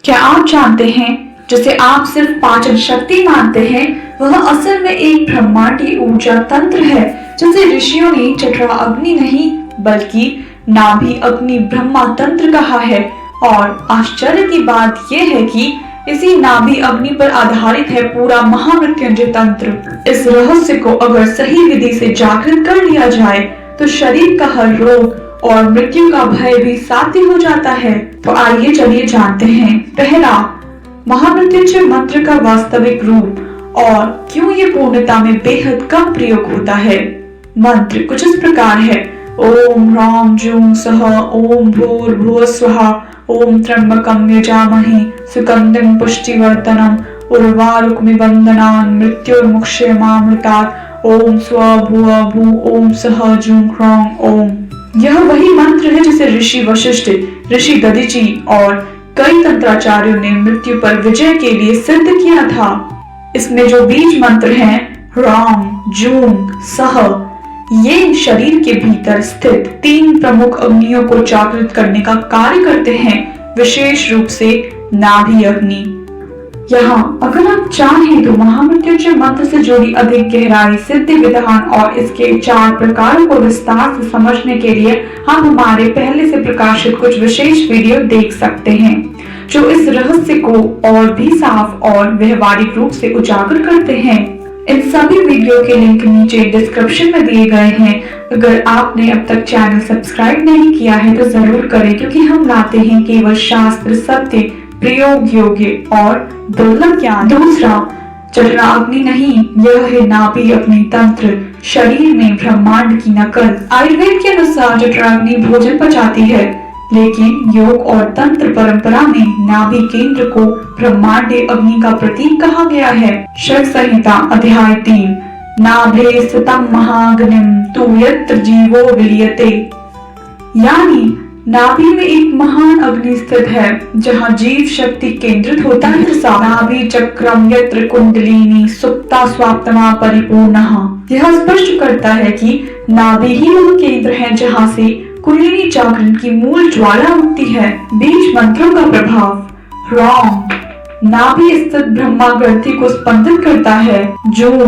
क्या आप जानते हैं जिसे आप सिर्फ पाचन शक्ति मानते हैं वह असल में एक ब्रह्मांडीय ऊर्जा तंत्र है जिसे ऋषियों ने जठरा अग्नि नहीं बल्कि नाभि अग्नि ब्रह्मा तंत्र कहा है। और आश्चर्य की बात यह है कि इसी नाभि अग्नि पर आधारित है पूरा महामृत्युंजय तंत्र। इस रहस्य को अगर सही विधि से जागृत कर लिया जाए तो शरीर का हर रोग और मृत्यु का भय भी साध्य हो जाता है। तो आइए चलिए जानते हैं पहला, महामृत्युंजय मंत्र का वास्तविक रूप और क्यों ये पूर्णता में बेहद कम प्रयोग होता है। मंत्र कुछ इस प्रकार है। ओम ह्रां जूं सः ओम भूर्भुवः स्वः ओम त्र्यंबकं यजामहे सुगंधिं पुष्टिवर्धनम् उर्वारुकमिव बन्धनान् मृत्युर्मुक्षयमामृतात् ओम स्वभुवः भुः ओम सः जूं ह्रां ओम। यह वही मंत्र है जिसे ऋषि वशिष्ठ, ऋषि दधीचि और कई तंत्राचार्यों ने मृत्यु पर विजय के लिए सिद्ध किया था। इसमें जो बीज मंत्र हैं ह्रां जूं सः, ये शरीर के भीतर स्थित 3 प्रमुख अग्नियों को जागृत करने का कार्य करते हैं, विशेष रूप से नाभि अग्नि। यहाँ अगर आप चाहें तो महामृत्युंजय मंत्र से जुड़ी अधिक गहराई, सिद्धि विधान और इसके 4 प्रकारों को विस्तार से समझने के लिए हम हमारे पहले से प्रकाशित कुछ विशेष वीडियो देख सकते हैं जो इस रहस्य को और भी साफ और व्यवहारिक रूप से उजागर करते हैं। इन सभी वीडियो के लिंक नीचे डिस्क्रिप्शन में दिए गए हैं। अगर आपने अब तक चैनल सब्सक्राइब नहीं किया है तो जरूर करें, क्योंकि हम लाते हैं केवल शास्त्र सत्य, प्रयोग योग्य और दुर्लभ ज्ञान। दूसरा, जठरा अग्नि नहीं, यह है नाभि अग्नि तंत्र, शरीर में ब्रह्मांड की नकल। आयुर्वेद के अनुसार जठरा अग्नि भोजन पचाती है, लेकिन योग और तंत्र परंपरा में नाभि केंद्र को ब्रह्मांडीय अग्नि का प्रतीक कहा गया है। षट संहिता अध्याय 3, नाभे स्थितं महाग्निं तु यत्र जीवो विलीयते, यानी नाभि में एक महान अग्नि स्थित है जहाँ जीव शक्ति केंद्रित होता है। नाभि चक्रम यत्र कुंडलिनी सुप्ता स्वाप्तमा परिपूर्णः, यह स्पष्ट करता है कि नाभि ही वह केंद्र है जहाँ से कुंडलिनी जागरण की मूल ज्वाला उठती है। बीज मंत्रों का प्रभाव। ह्रां नाभि स्थित ब्रह्मा ग्रंथि को स्पंदित करता है। जूं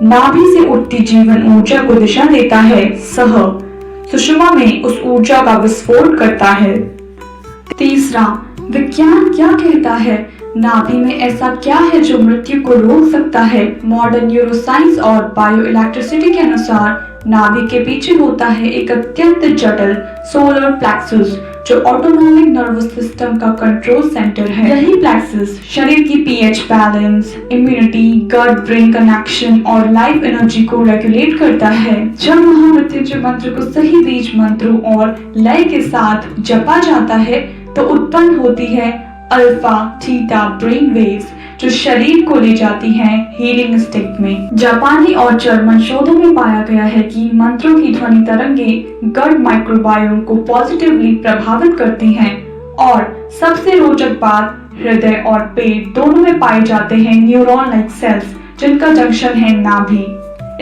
नाभि से उठती जीवन ऊर्जा को दिशा देता है। सह सुषमा में उस ऊर्जा का विस्फोट करता है। तीसरा, विज्ञान क्या कहता है, नाभि में ऐसा क्या है जो मृत्यु को रोक सकता है। मॉडर्न न्यूरोसाइंस और बायो इलेक्ट्रिसिटी के अनुसार नाभि के पीछे होता है एक अत्यंत जटिल सोलर प्लेक्सस जो ऑटोनॉमिक नर्वस सिस्टम का कंट्रोल सेंटर है। यही प्लेक्सस शरीर की pH balance, immunity, gut brain connection और लाइफ एनर्जी को रेगुलेट करता है। जब महामृत्युंजय मंत्र को सही बीज मंत्रों और लय के साथ जपा जाता है तो उत्पन्न होती है अल्फा थीटा ब्रेन वेव्स जो शरीर को ले जाती हैं हीलिंग स्टेट में। जापानी और जर्मन शोधों में पाया गया है कि मंत्रों की ध्वनि तरंगें गट माइक्रोबायोम को पॉजिटिवली प्रभावित करती हैं और सबसे रोचक बात, हृदय और पेट दोनों में पाए जाते हैं न्यूरॉन लाइक सेल्स जिनका जंक्शन है नाभि,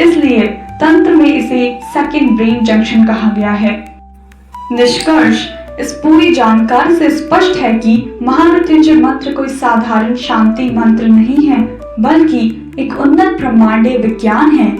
इसलिए तंत्र में इसे सेकंड ब्रेन जंक्शन कहा गया है। निष्कर्ष, इस पूरी जानकारी से स्पष्ट है कि महामृत्युंजय मंत्र कोई साधारण शांति मंत्र नहीं है, बल्कि एक उन्नत ब्रह्मांडीय विज्ञान है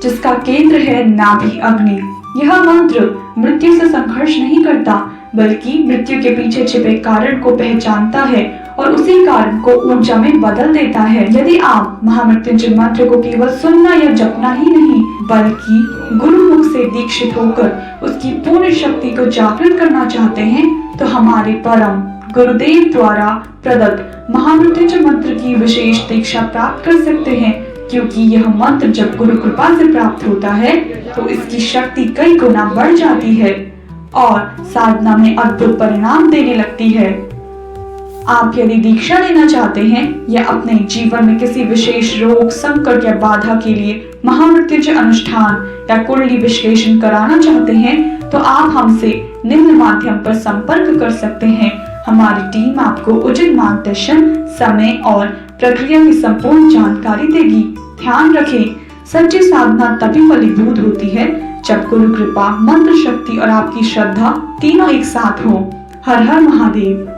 जिसका केंद्र है नाभि अग्नि। यह मंत्र मृत्यु से संघर्ष नहीं करता, बल्कि मृत्यु के पीछे छिपे कारण को पहचानता है और उसी कारण को ऊर्जा में बदल देता है। यदि आप महामृत्युंजय मंत्र को केवल सुनना या जपना ही नहीं, बल्कि गुरुमुख से दीक्षित होकर उसकी पूर्ण शक्ति को जागृत करना चाहते हैं तो हमारे परम गुरुदेव द्वारा प्रदत्त महामृत्युंजय मंत्र की विशेष दीक्षा प्राप्त कर सकते हैं, क्योंकि यह मंत्र जब गुरु कृपा से प्राप्त होता है तो इसकी शक्ति कई गुना बढ़ जाती है और साधना में अद्भुत परिणाम देने लगती है। आप यदि दीक्षा लेना चाहते हैं या अपने जीवन में किसी विशेष रोग, संकट या बाधा के लिए महामृत्युंजय अनुष्ठान या कुंडली विश्लेषण कराना चाहते हैं तो आप हमसे निम्न माध्यम पर संपर्क कर सकते हैं। हमारी टीम आपको उचित मार्गदर्शन, समय और प्रक्रिया की संपूर्ण जानकारी देगी। ध्यान रखें, सच्ची साधना तभी फलीभूत होती है जब गुरु कृपा, मंत्र शक्ति और आपकी श्रद्धा तीनों एक साथ हो। हर हर महादेव।